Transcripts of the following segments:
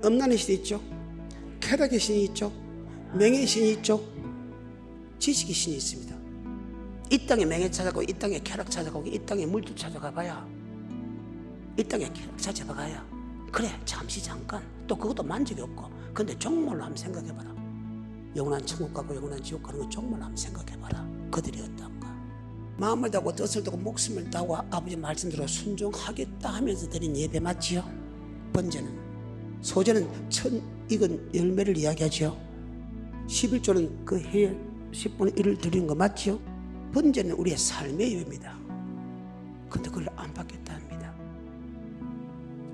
음란의 신이 있죠. 쾌락의 신이 있죠. 명예의 신이 있죠. 지식의 신이 있습니다. 이 땅에 명예 찾아가고 이 땅에 쾌락 찾아가고 이 땅에 물질 찾아가 봐야, 이 땅에 쾌락 찾아가야 그래 잠시 잠깐 또 그것도 만족이 없고, 근데 정말로 한번 생각해봐라. 영원한 천국 가고 영원한 지옥 가는 거 정말로 한번 생각해봐라. 그들이 어떤가. 마음을 다하고 뜻을 다하고 목숨을 다하고 아버지 말씀대로 순종하겠다 하면서 드린 예배 맞지요? 번제는, 소제는 천 익은 열매를 이야기하죠. 11조는 그 해에 10분의 1을 드리는 거 맞지요? 번제는 우리의 삶의 예배입니다. 근데 그걸 안 받겠다 합니다.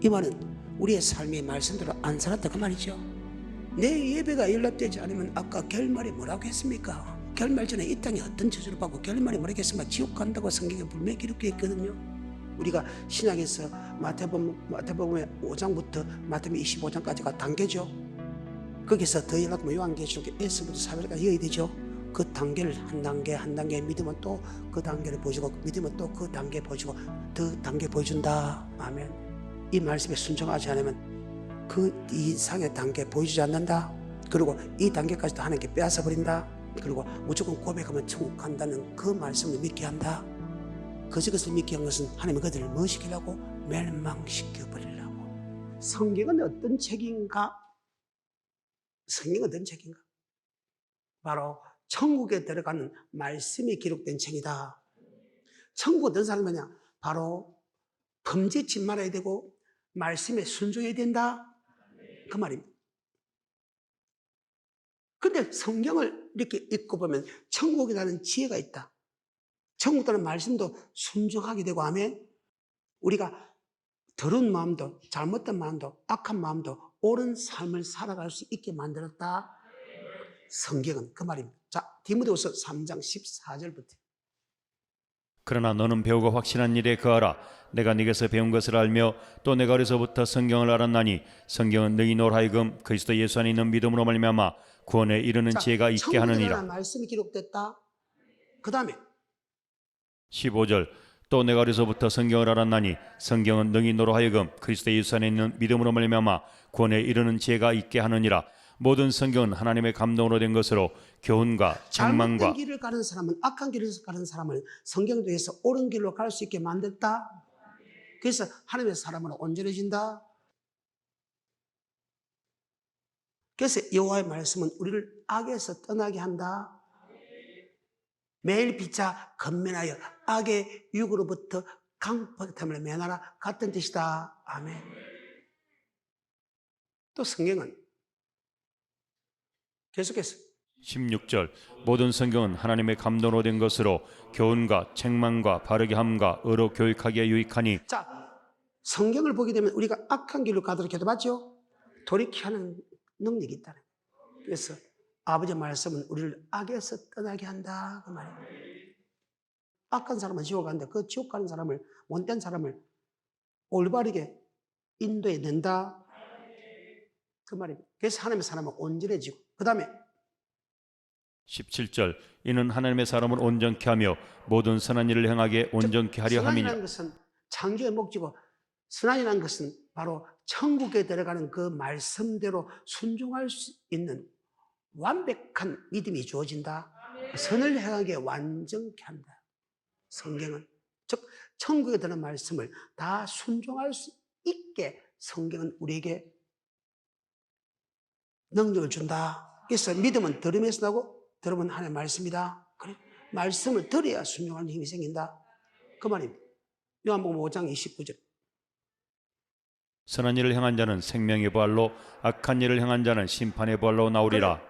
이 말은 우리의 삶의 말씀대로 안 살았다 그 말이죠. 내 예배가 연락되지 않으면 아까 결말이 뭐라고 했습니까? 결말 전에 이 땅에 어떤 저주를 받고 결말이 뭐라고 했습니까? 지옥 간다고 성경에 분명히 기록되어 있거든요. 우리가 신약에서 마태복음 5장부터 마태복음 25장까지가 단계죠. 거기서 더 연락하면 요한계시록 S부터 4절까지 이어야 되죠. 그 단계를 한 단계 한 단계 믿으면 또 그 단계를 보여주고, 믿으면 또 그 단계 보여주고, 더 단계 보여준다. 아멘. 이 말씀에 순종하지 않으면 그 이상의 단계 보여주지 않는다. 그리고 이 단계까지도 하나님께 빼앗아 버린다. 그리고 무조건 고백하면 천국 간다는 그 말씀을 믿게 한다. 그것을 믿게 한 것은 하나님이 그들을 뭐 시키려고? 멸망시켜 버리려고. 성경은 어떤 책인가? 성경은 어떤 책인가? 바로 천국에 들어가는 말씀이 기록된 책이다. 천국 어떤 사람이냐? 바로 범죄치 말아야 되고 말씀에 순종해야 된다. 그 말입니다. 근데 성경을 이렇게 읽고 보면 천국이라는 지혜가 있다. 천국이라는 말씀도 순종하게 되고 하면 우리가 더러운 마음도 잘못된 마음도 악한 마음도 옳은 삶을 살아갈 수 있게 만들었다. 성경은 그 말입니다. 자, 디모데후서 3장 14절부터. 그러나 너는 배우고 확신한 일에 거하라. 내가 네게서 배운 것을 알며 또 내가 어려서부터 성경을 알았나니 성경은 너희 노로 하여금 그리스도 예수 안에 있는 믿음으로 말미암아 구원에 이르는 지혜가 있게 하느니라. 천국이라는 말씀이 기록됐다. 그 다음에 15절 또 내가 어려서부터 성경을 알았나니 성경은 너희 노로 하여금 그리스도 예수 안에 있는 믿음으로 말미암아 구원에 이르는 지혜가 있게 하느니라. 모든 성경은 하나님의 감동으로 된 것으로 교훈과 잘못된 책망과 길을 가는 사람은, 악한 길을 가는 사람을 성경을 통해서 옳은 길로 갈 수 있게 만들었다. 그래서 하나님의 사람은 온전해진다. 그래서 여호와의 말씀은 우리를 악에서 떠나게 한다. 매일 피차 건면하여 악의 유혹으로부터 강포함을 면하라 같은 뜻이다. 아멘. 또 성경은 계속해서 16절 모든 성경은 하나님의 감동으로 된 것으로 교훈과 책망과 바르게 함과 의로 교육하기에 유익하니. 자, 성경을 보게 되면 우리가 악한 길로 가도록 해도 맞죠? 돌이키는 능력이 있다는 거예요. 그래서 아버지 말씀은 우리를 악에서 떠나게 한다 그 말이에요. 악한 사람은 지옥 가는데 그 지옥 가는 사람을, 못된 사람을 올바르게 인도해 낸다 그 말입니다. 그래서 하나님의 사람은 온전해지고, 그 다음에 17절 이는 하나님의 사람을 온전케 하며 모든 선한 일을 행하게 온전케 하려 함이니라. 선한이라는 것은 창조의 목적이고, 선한이라는 것은 바로 천국에 들어가는 그 말씀대로 순종할 수 있는 완벽한 믿음이 주어진다. 선을 행하게 완전케 한다. 성경은 즉 천국에 드는 말씀을 다 순종할 수 있게 성경은 우리에게 능력을 준다. 그래서 믿음은 들음에서 나고 들음은 하나님의 말씀이다. 그래? 말씀을 들어야 순종하는 힘이 생긴다 그 말입니다. 요한복음 5장 29절 선한 일을 행한 자는 생명의 부활로 악한 일을 행한 자는 심판의 부활로 나오리라.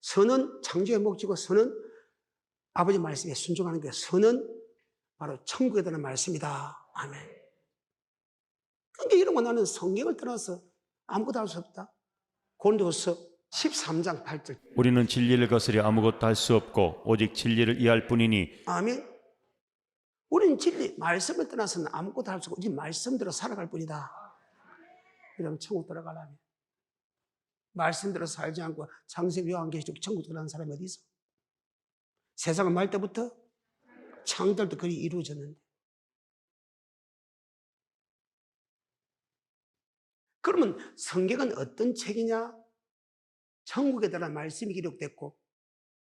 선은 창조의 목적이고, 선은 아버지 말씀에 순종하는 거예요. 선은 바로 천국에 드는 말씀이다. 아멘. 근데 이러면 나는 성경을 떠나서 아무것도 할 수 없다. 고린도후서 13장 8절. 우리는 진리를 거스려 아무것도 할 수 없고 오직 진리를 이해할 뿐이니. 아멘. 우리는 진리, 말씀을 떠나서는 아무것도 할 수 없고 오직 말씀대로 살아갈 뿐이다. 그럼 천국 들어가려면 말씀대로 살지 않고 창세기 요한계시록 천국 들어가는 사람이 어디 있어? 세상을 말 때부터 창들도 그리 이루어졌는데, 그러면 성경은 어떤 책이냐? 천국에 대한 말씀이 기록됐고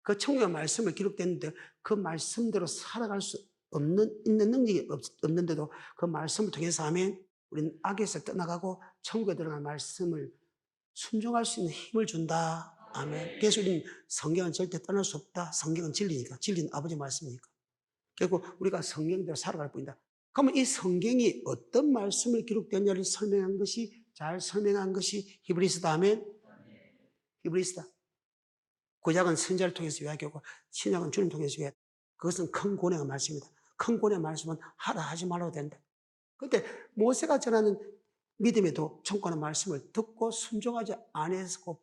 그 천국의 말씀을 기록됐는데 그 말씀대로 살아갈 수 있는 능력이 없는데도 그 말씀을 통해서 하면 우리는 악에서 떠나가고 천국에 들어간 말씀을 순종할 수 있는 힘을 준다. 아멘. 그래서 우리는 성경은 절대 떠날 수 없다. 성경은 진리니까. 진리는 아버지 말씀이니까. 결국 우리가 성경대로 살아갈 뿐이다. 그러면 이 성경이 어떤 말씀을 기록됐냐를 설명한 것이 잘 설명한 것이 히브리서다. 아멘. 히브리서다. 구약은 선지자를 통해서 이야기하고 신약은 주님 통해서 이야기하고 그것은 큰 고뇌의 말씀입니다. 큰 고뇌의 말씀은 하라 하지 말아도 된다. 그런데 모세가 전하는 믿음에도 천국의 말씀을 듣고 순종하지 않았고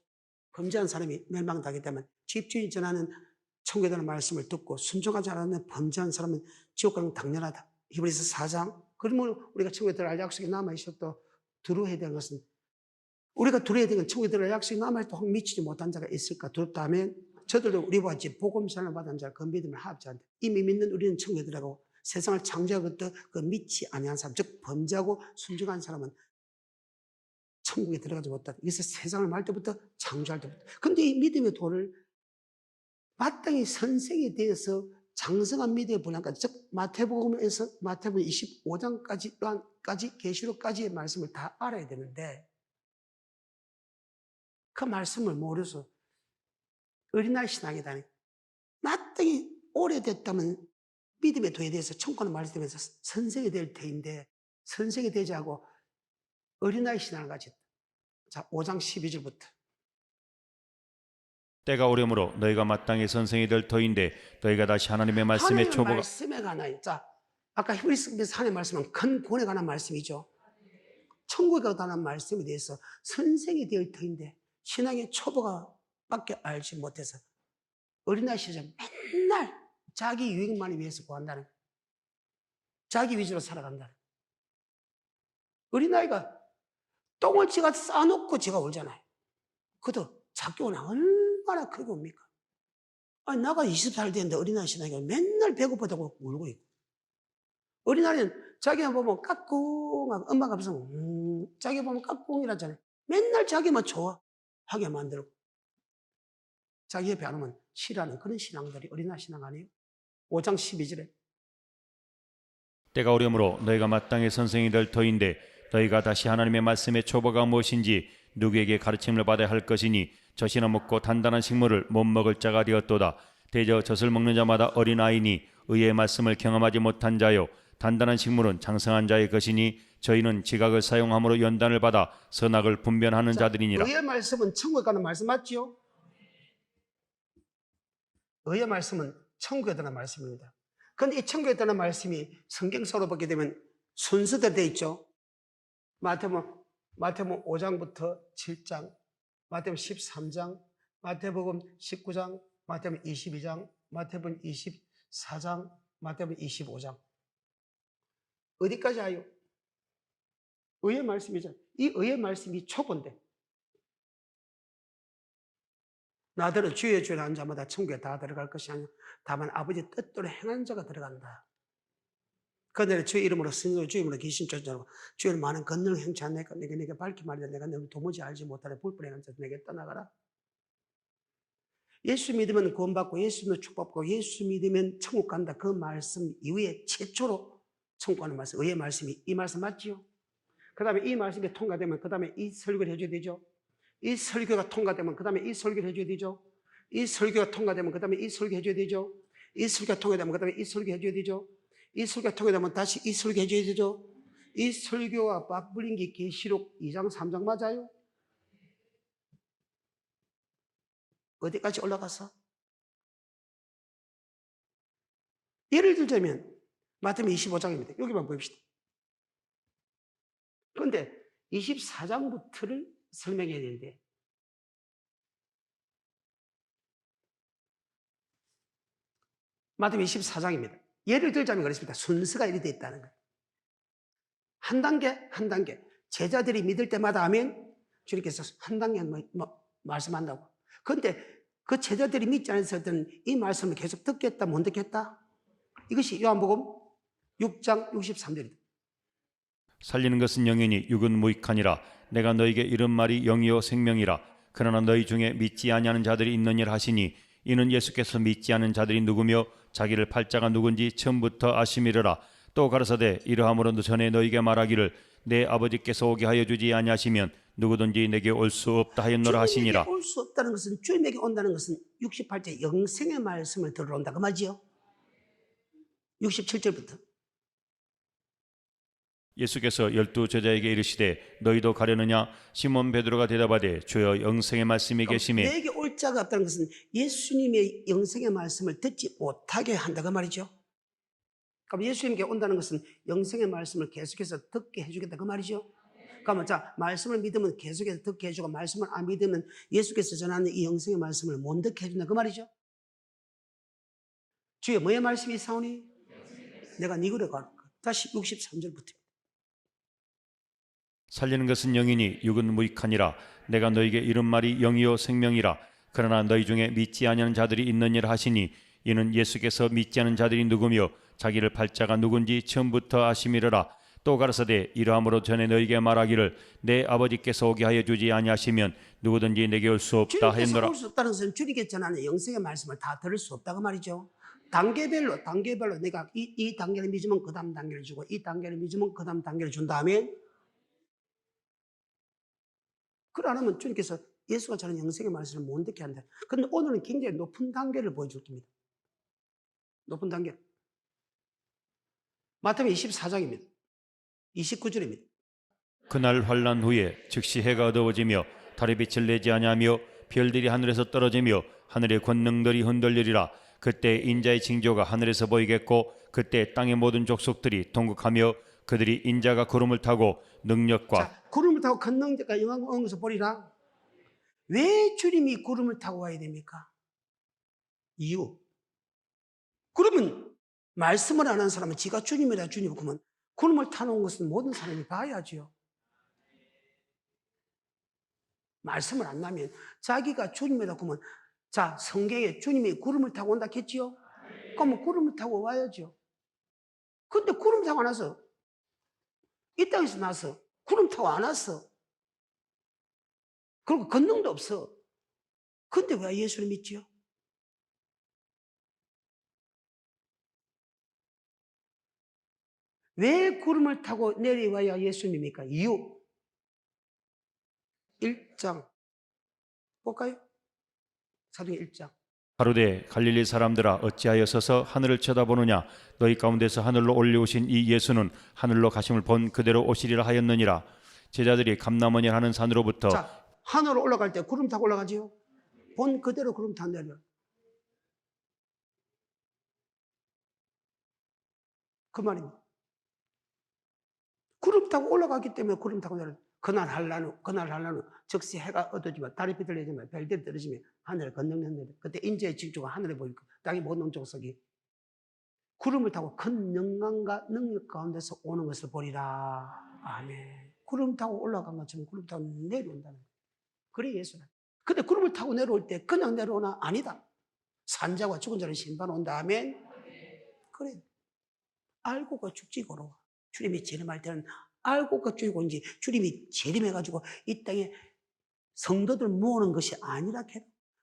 범죄한 사람이 멸망당하기 때문에 집주인이 전하는 천국에 대한 말씀을 듣고 순종하지 않았는 범죄한 사람은 지옥 가는 건 당연하다. 히브리서 4장. 그러면 우리가 천국에 들어갈 약속이 남아있어도 두려워해야 되는 것은 우리가 두려워야 되는 건 천국에 들어갈 약속이 남아있어도 혹 미치지 못한 자가 있을까 두렵다면 저들도 우리와 같이 복음전을 받은 자 그 믿음을 하지 않다. 이미 믿는 우리는 천국에 들어가고 세상을 창조하고부터 그 믿지 아니한 사람 즉 범죄하고 순종한 사람은 천국에 들어가지 못한다. 그래서 세상을 말 때부터 창조할 때부터. 그런데 이 믿음의 도를 마땅히 선생에 대해서 장성한 믿음의 분량까지 즉 마태복음에서 마태복음 25장까지 계시록까지의 말씀을 다 알아야 되는데 그 말씀을 모르서 어린아이 신앙이다니 마땅히 오래됐다면 믿음의 도에 대해서 천국의 말씀에서 선생이 될 터인데 선생이 되지 않고 어린아이 신앙을 가졌다. 자, 5장 12절부터. 때가 오려므로 너희가 마땅히 선생이 될 터인데 너희가 다시 하나님의 말씀에 초보가 말씀에 관하여. 자, 아까 히브리서에서 하나님의 말씀은 큰 본에 관한 말씀이죠. 천국에 관한 말씀에 대해서 선생이 될 터인데 신앙의 초보가 밖에 알지 못해서 어린아이 시절 맨날 자기 유익만을 위해서 구한다는 거예요. 자기 위주로 살아간다는 거예요. 어린아이가 똥을 지가 싸놓고 지가 울잖아요. 그도 작게 오나 얼마나 크게 옵니까? 아니, 나가 20살 됐는데 어린아이 신앙이 맨날 배고프다고 울고 있고. 어린아이는 자기만 보면 까꿍하고 엄마가 앞에서 자기 보면 까꿍이라잖아요. 맨날 자기만 좋아하게 만들고. 자기 옆에 안 오면 싫어하는 그런 신앙들이 어린아이 신앙 아니에요? 5장 12절에. 때가 오려므로 너희가 마땅히 선생이 될 터인데 너희가 다시 하나님의 말씀의 초보가 무엇인지 누구에게 가르침을 받아야 할 것이니 젖이나 먹고 단단한 식물을 못 먹을 자가 되었도다. 대저 젖을 먹는 자마다 어린아이니 의의 말씀을 경험하지 못한 자요 단단한 식물은 장성한 자의 것이니 저희는 지각을 사용함으로 연단을 받아 선악을 분별하는 자들이니라. 의의 말씀은 천국에 가는 말씀 맞지요? 의의 말씀은 천국에 대한 말씀입니다. 그런데 이 천국에 대한 말씀이 성경서로 보게 되면 순서대로 되어 있죠. 마태복음 5장부터 7장, 마태복음 13장, 마태복음 19장, 마태복음 22장, 마태복음 24장, 마태복음 25장. 어디까지 하요? 의의 말씀이죠. 이 의의 말씀이 초본데 나더러 주의 주에 한 자마다 천국에 다 들어갈 것이 아니라 다만 아버지 뜻대로 행한 자가 들어간다. 그날에 주의 이름으로 승리로 주의 이름으로 귀신 쫓아내고 주의 많은 권능 행치 않으니까 내게 밝히 말이다. 내가 너를 도무지 알지 못하는 불법을 행한 자 내게 떠나가라. 예수 믿으면 구원받고 예수 믿으면 축복받고 예수 믿으면 천국 간다. 그 말씀 이후에 최초로 천국 가는 말씀, 의의 말씀이 이 말씀 맞지요? 그 다음에 이 말씀이 통과되면 그 다음에 이 설교를 해줘야 되죠. 이 설교가 통과되면 그 다음에 이 설교를 해줘야 되죠. 이 설교가 통과되면 그 다음에 이 설교 해줘야 되죠. 이 설교가 통과되면 그 다음에 이 설교 해줘야 되죠. 이 설교가 통과되면 다시 이 설교 해줘야 되죠. 이 설교가 박불린 게 계시록 2장 3장 맞아요? 어디까지 올라가서? 예를 들자면 마태복음 25장입니다. 여기만 봅시다. 그런데 24장부터를 설명해야 되는데 마태복음 24장입니다. 예를 들자면 그렇습니다. 순서가 이렇게 되어 있다는 거예요. 한 단계 한 단계 제자들이 믿을 때마다 아멘 주님께서 한 단계 말씀한다고. 그런데 그 제자들이 믿지 않았을 이 말씀을 계속 듣겠다 못 듣겠다? 이것이 요한복음 6장 63절입니다. 살리는 것은 영이니 육은 무익하니라. 내가 너에게 이른 말이 영이요 생명이라. 그러나 너희 중에 믿지 아니하는 자들이 있느니라 하시니 이는 예수께서 믿지 않은 자들이 누구며 자기를 팔자가 누군지 처음부터 아심이르라. 또 가라사대 이러함으로 전에 너희에게 말하기를 내 아버지께서 오게 하여 주지 아니하시면 누구든지 내게 올 수 없다 하였노라 하시니라. 주님에게 올 수 없다는 것은, 주님에게 온다는 것은 68절 영생의 말씀을 들으러 온다 그 말이요. 67절부터 예수께서 12 제자에게 이르시되 너희도 가려느냐? 시몬 베드로가 대답하되 주여 영생의 말씀이 계시매. 내게 올 자가 없다는 것은 예수님의 영생의 말씀을 듣지 못하게 한다 그 말이죠. 그럼 예수님께 온다는 것은 영생의 말씀을 계속해서 듣게 해주겠다 그 말이죠. 그러면 자, 말씀을 믿으면 계속해서 듣게 해주고, 말씀을 안 믿으면 예수께서 전하는 이 영생의 말씀을 못 듣게 해준다 그 말이죠. 주여 뭐의 말씀이 사오니? 내가 네 글에 갈 것. 다시 63절부터. 살리는 것은 영이니 육은 무익하니라. 내가 너에게 이른 말이 영이요 생명이라. 그러나 너희 중에 믿지 아니하는 자들이 있느니라 하시니 이는 예수께서 믿지 않은 자들이 누구며 자기를 팔자가 누군지 처음부터 아심이르라. 또 가라사대 이러함으로 전에 너희에게 말하기를 내 아버지께서 오게 하여 주지 아니하시면 누구든지 내게 올 수 없다 하였노라. 주님께서 올 수 없다는 것은 주님께 전하는 영생의 말씀을 다 들을 수 없다고 말이죠. 단계별로 내가 이 단계를 믿으면 그 다음 단계를 주고, 이 단계를 믿으면 그 다음 단계를 준 다음에, 그걸 안 하면 주님께서 예수가 전하는 영생의 말씀을 못 듣게 한다. 그런데 오늘은 굉장히 높은 단계를 보여줄 겁니다. 높은 단계. 마태복음 24장입니다. 29절입니다. 그날 환난 후에 즉시 해가 어두워지며 달이 빛을 내지 아니하며 별들이 하늘에서 떨어지며 하늘의 권능들이 흔들리리라. 그때 인자의 징조가 하늘에서 보이겠고 그때 땅의 모든 족속들이 동극하며 그들이 인자가 구름을 타고 능력과 자, 구름을 타고 큰 능력과 영광을 얻는 것을 보리라. 왜 주님이 구름을 타고 와야 됩니까? 이유. 그러면 말씀을 안 한 사람은 지가 주님이라 주님 그러면 구름을 타놓은 것은 모든 사람이 봐야지요. 말씀을 안 나면 자기가 주님이라 그러면, 자, 성경에 주님이 구름을 타고 온다 했지요? 그러면 구름을 타고 와야죠. 근데 구름 타고 안 와서, 이 땅에서 나서 구름 타고 안 왔어. 그리고 권능도 없어. 근데 왜 예수를 믿지요? 왜 구름을 타고 내려와야 예수 믿습니까? 이유. 1장 볼까요? 사도행 1장. 가로되 갈릴리 사람들아 어찌하여 서서 하늘을 쳐다보느냐? 너희 가운데서 하늘로 올려오신 이 예수는 하늘로 가심을 본 그대로 오시리라 하였느니라. 제자들이 감람원이라 하는 산으로부터, 자, 하늘로 올라갈 때 구름 타고 올라가지요? 본 그대로 구름 타고 내려. 그 말입니다. 구름 타고 올라갔기 때문에 구름 타고 내려. 그날 할라누 즉시 해가 어두워지면 달이 빛을 내지면 별들이 떨어지면 하늘을 건너는 그때 인자의 징조가 하늘에 보일 것. 땅의 모든 족속이 구름을 타고 큰 영광과 능력 가운데서 오는 것을 보리라. 아멘. 구름 타고 올라간 것처럼 구름 타고 내려온다는 거예요. 그래 예수는. 근데 구름을 타고 내려올 때 그냥 내려오나? 아니다. 산자와 죽은 자를 심판온다. 아멘. 그래. 알고가 죽지 고로. 주님이 재림할 때는 알고가 죽이고 이제 주님이 재림해가지고 이 땅에 성도들 모으는 것이 아니라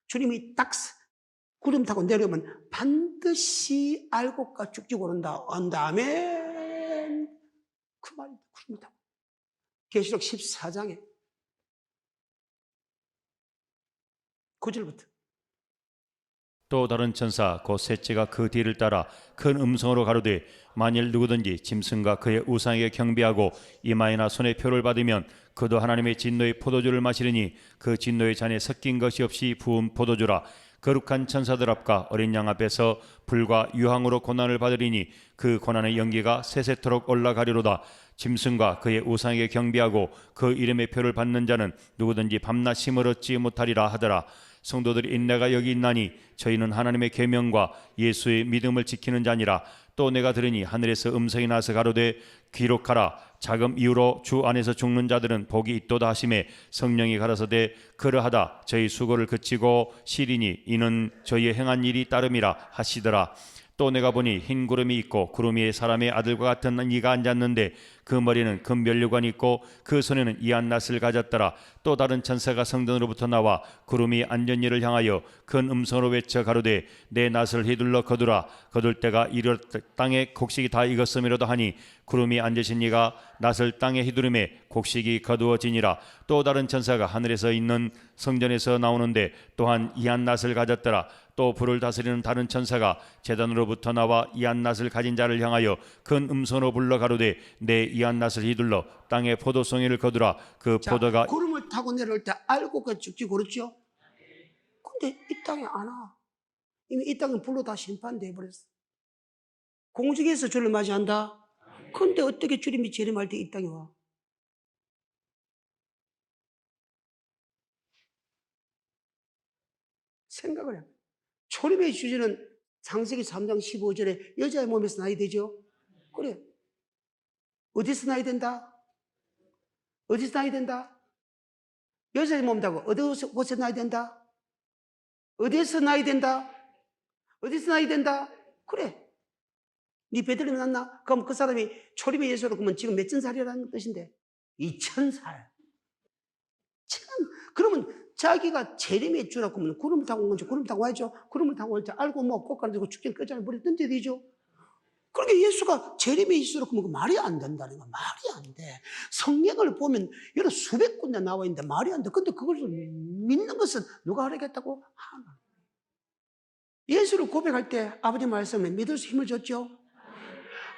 주님이 딱 구름 타고 내려오면 반드시 알고가 죽지고 오른다. 아멘. 그 말입니다. 구름 타고. 계시록 14장에 9절부터. 또 다른 천사 곧 셋째가 그 뒤를 따라 큰 음성으로 가로되 만일 누구든지 짐승과 그의 우상에게 경배하고 이마에나 손에 표를 받으면 그도 하나님의 진노의 포도주를 마시리니 그 진노의 잔에 섞인 것이 없이 부은 포도주라. 거룩한 천사들 앞과 어린 양 앞에서 불과 유황으로 고난을 받으리니 그 고난의 연기가 세세토록 올라가리로다. 짐승과 그의 우상에게 경배하고 그 이름의 표를 받는 자는 누구든지 밤낮 쉼을 얻지 못하리라 하더라. 성도들이 인내가 여기 있나니 저희는 하나님의 계명과 예수의 믿음을 지키는 자니라. 또 내가 들으니 하늘에서 음성이 나서 가로되 기록하라. 자금 이후로 주 안에서 죽는 자들은 복이 있도다 하시매 성령이 가라사대 그러하다. 저희 수고를 그치고 시리니 이는 저희의 행한 일이 따름이라 하시더라. 또 내가 보니 흰 구름이 있고 구름 위에 사람의 아들과 같은 이가 앉았는데 그 머리는 금 면류관이 있고 그 손에는 이한낫을 가졌더라. 또 다른 천사가 성전으로부터 나와 구름이 앉은 이를 향하여 큰 음성으로 외쳐 가로되 내 낫을 휘둘러 거두라. 거둘 때가 이르 땅에 곡식이 다 익었음이로도 하니 구름이 앉으신 이가 낫을 땅에 휘두르매 곡식이 거두어지니라. 또 다른 천사가 하늘에서 있는 성전에서 나오는데 또한 이한낫을 가졌더라. 또 불을 다스리는 다른 천사가 제단으로부터 나와 이한낫을 가진 자를 향하여 큰 음성으로 불러 가로되 내 이한낫을 휘둘러 땅에 포도송이를 거두라. 그 자, 포도가 구름을 타고 내려올 때 알고 그 죽지 그렇죠? 근데 이 땅에 안 와. 이미 이 땅은 불로 다 심판돼 버렸어. 공중에서 주를 맞이한다. 근데 어떻게 주님이 재림할 때 이 땅에 와? 생각을 해. 초림의 주제는 창세기 3장 15절에 여자의 몸에서 나야 되죠? 그래. 어디서 나야 된다? 어디서 나야 된다? 여자의 몸다고 어디서 나야 된다? 어디에서 나야 된다? 어디서 나야 된다? 그래. 네 베들레헴 났나? 그럼 그 사람이 초림의 예수로 그러면 지금 몇 천 살이라는 뜻인데 2000살. 그러면 자기가 재림의 주라고 하면 구름을 타고 온 건지 구름 타고 와야죠. 구름을 타고 올 때 알고 뭐 꽃가루 들고 죽긴 끝장을 버려 던져야 되죠. 그러니까 예수가 재림의 예수라고 하면 그 말이 안 된다는 거야. 말이 안 돼. 성경을 보면 여러 수백 군데 나와 있는데 말이 안 돼. 근데 그걸 믿는 것은 누가 하라겠다고? 하나. 예수를 고백할 때 아버지 말씀을 믿을 수 힘을 줬죠.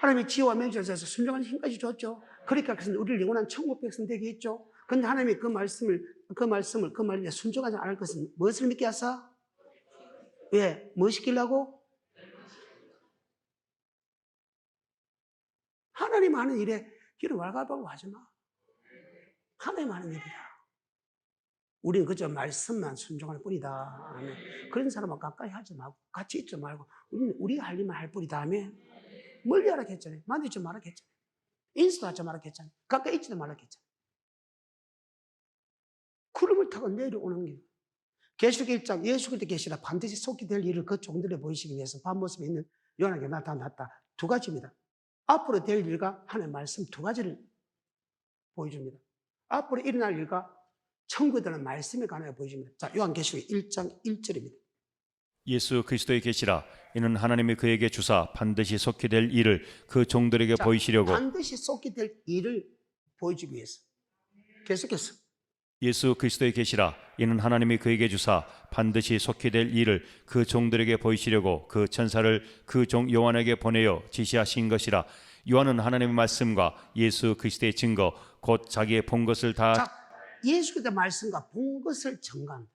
하나님의 지혜와 맹세에서 순종하는 힘까지 줬죠. 그러니까 그것은 우리를 영원한 천국 백성 되게 했죠. 그런데 하나님이 그 말에 순종하지 않을 것은 무엇을 믿게 하사? 왜? 뭐 시키려고? 하나님 하는 일에 길을 왈가왈부하고 하지 마. 하나님 하는 일이야. 우리는 그저 말씀만 순종할 뿐이다. 아멘. 그런 사람은 가까이 하지 말고 같이 있지 말고 우리는 우리 할 일만 할 뿐이다. 아멘. 멀리 하라 했잖아요. 만들지 말라 했잖아요. 인수도 하지 말라 했잖아요. 가까이 있지도 말라 했잖아요. 구름을 타고 내려오는 길. 계시록 1장 예수 그리스도 계시라 반드시 속히 될 일을 그 종들에 보이시기 위해서 반모습에 있는 요한에게 나타났다. 두 가지입니다. 앞으로 될 일과 하나님의 말씀 두 가지를 보여줍니다. 앞으로 일어날 일과 천국에 들어가는 말씀에 관하여 보여줍니다. 자, 요한계시록 1장 1절입니다. 예수 그리스도의 계시라 이는 하나님이 그에게 주사 반드시 속히 될 일을 그 종들에게 보이시려고 반드시 속히 될 일을 보여주기 위해서 계속해서 예수 그리스도의 계시라 이는 하나님이 그에게 주사 반드시 속히 될 일을 그 종들에게 보이시려고 그 천사를 그 종 요한에게 보내어 지시하신 것이라. 요한은 하나님의 말씀과 예수 그리스도의 증거 곧 자기의 본 것을 다 자, 예수 그리스도의 말씀과 본 것을 증거한다.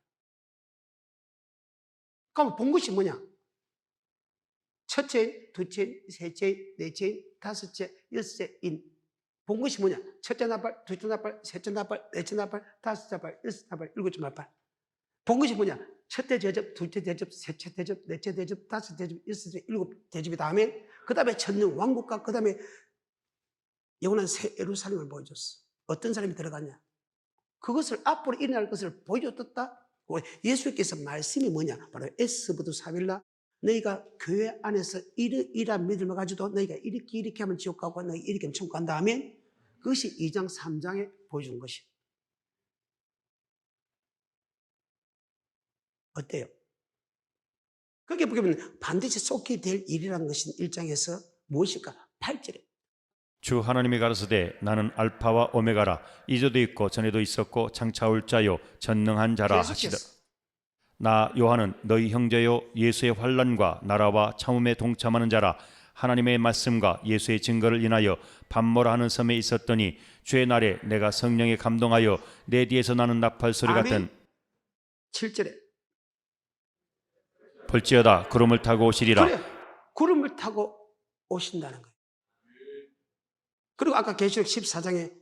그럼 본 것이 뭐냐? 첫째, 둘째, 셋째, 넷째, 다섯째, 여섯째인 본 것이 뭐냐? 첫째 나팔, 둘째 나팔, 셋째 나팔, 넷째 나팔, 다섯째 나팔, 여섯째 나팔, 일곱째 나팔. 본 것이 뭐냐? 첫째 대접, 둘째 대접, 셋째 대접, 넷째 대접, 다섯째 대접, 여섯째, 일곱 대접이 다음에 그 다음에 천년 왕국과 그 다음에 영원한 새 예루살렘을 보여줬어. 어떤 사람이 들어갔냐? 그것을 앞으로 일어날 것을 보여줬다. 예수께서 말씀이 뭐냐? 바로 에스부도 사빌라. 너희가 교회 안에서 이러한 믿음을 가지고 너희가 이렇게 하면 지옥 가고 너희 이렇게 하면 천국 간다 하면 그것이 2장 3장에 보여준 것이. 어때요? 그렇게 보면 반드시 속히 될 일이라는 것은 1장에서 무엇일까? 8절에 주 하나님이 가라사대 나는 알파와 오메가라 이전도 있고 전에도 있었고 장차 올 자요 전능한 자라 하시더. 나 요한은 너희 형제요 예수의 환난과 나라와 참음에 동참하는 자라. 하나님의 말씀과 예수의 증거를 인하여 밤모라 하는 섬에 있었더니 주의 날에 내가 성령에 감동하여 내 뒤에서 나는 나팔 소리 같은 7절에 볼지어다 구름을 타고 오시리라. 그래, 구름을 타고 오신다는 거예요. 그리고 아까 계시록 14장에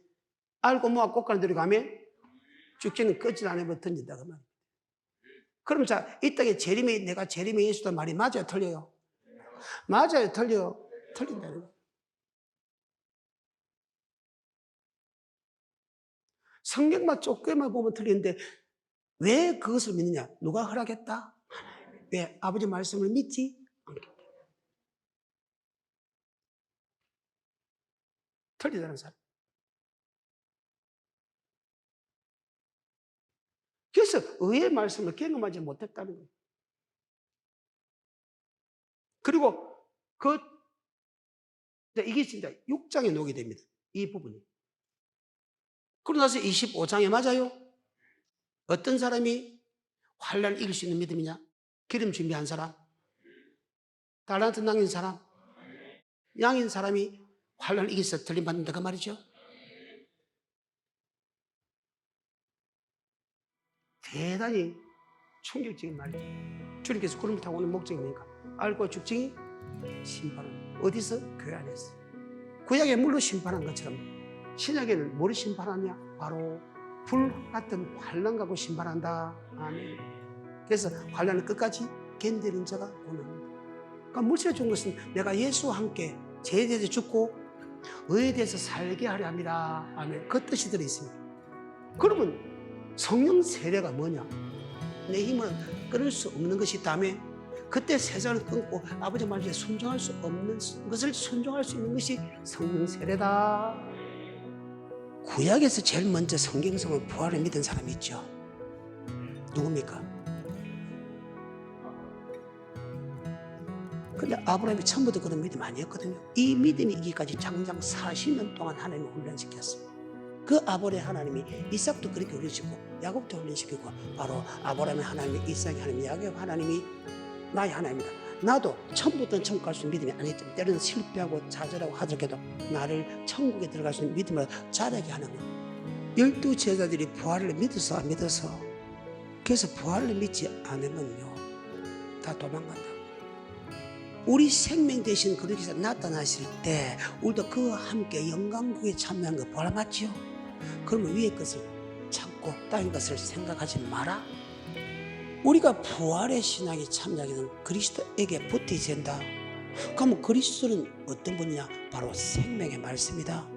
알고 모아 꽃가루 들고 가면 죽지는 끄질 않으면 던진다 그 말이에요. 그럼 자, 이 땅에 내가 재림의 예수다 말이 맞아요, 틀려요? 맞아요, 틀려요? 틀린다는 거예요. 성경만 조금만 보면 틀리는데 왜 그것을 믿느냐? 누가 허락했다? 왜? 아버지 말씀을 믿지? 틀리다는 사람. 그래서 의의 말씀을 경험하지 못했다는 거예요. 그리고 이게 진짜 6장에 놓게 됩니다. 이 부분이. 그러고 나서 25장에 맞아요. 어떤 사람이 환난을 이길 수 있는 믿음이냐? 기름 준비한 사람, 달란트 남긴 사람, 양인 사람이 환난을 이겨서 들림받는다 그 말이죠. 대단히 충격적인 말이죠. 주님께서 구름을 타고 오는 목적이 뭡니까? 알고 죽증이 심판은 어디서? 교회 안에서. 구약에 물로 심판한 것처럼 신약에는 뭐를 심판하냐? 바로 불 같은 환난 갖고 심판한다. 아멘. 그래서 환난을 끝까지 견디는 자가 구원합니다. 그러니까 물질에 좋은 것은 내가 예수와 함께 죄에 대해서 죽고 의에 대해서 살게 하려 합니다. 아멘. 그 뜻이 들어있습니다. 그러면 성령 세례가 뭐냐? 내 힘은 끊을 수 없는 것이 있다며 그때 세상을 끊고 아버지 말씀에 순종할 수 없는 것을 순종할 수 있는 것이 성령 세례다. 구약에서 제일 먼저 성경성을 부활을 믿은 사람이 있죠. 누굽니까? 근데 아브라함이 처음부터 그런 믿음 아니었거든요. 이 믿음이 이기까지 장장 40년 동안 하나님을 훈련시켰습니다. 그 아브라함의 하나님이 이삭도 그렇게 훈련시키고 야곱도 훈련시키고 바로 아브라함의 하나님이 이삭의 하나님 야곱 하나님이 나의 하나님이다. 나도 처음부터는 천국 갈 수 있는 믿음이 아니었지만 때로는 실패하고 좌절하고 하더라도 나를 천국에 들어갈 수 있는 믿음을 자라게 하는 거예요. 12 제자들이 부활을 믿어서 안 믿어서 그래서 부활을 믿지 않으면요 다 도망간다. 우리 생명 대신 그리스도께서 나타나실 때 우리도 그와 함께 영광국에 참여한 거 부활 맞지요? 그러면 위의 것을 찾고 땅의 것을 생각하지 마라. 우리가 부활의 신앙에 참여하게 되면 그리스도에게 붙어야 된다. 그러면 그리스도는 어떤 분이냐? 바로 생명의 말씀이다.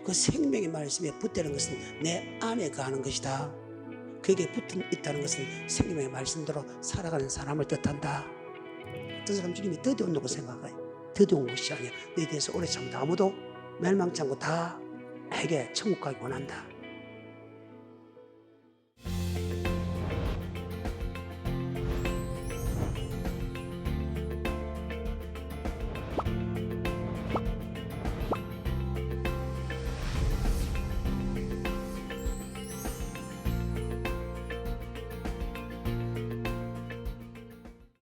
그 생명의 말씀에 붙는 것은 내 안에 거하는 것이다. 그에게 붙어 있다는 것은 생명의 말씀대로 살아가는 사람을 뜻한다. 어떤 사람 주님이 더디 온다고 생각해요. 더디 온 것이 아니야. 너에 대해서 오래 참다 아무도 멸망치 않고 다 에게 천국 가기 원한다.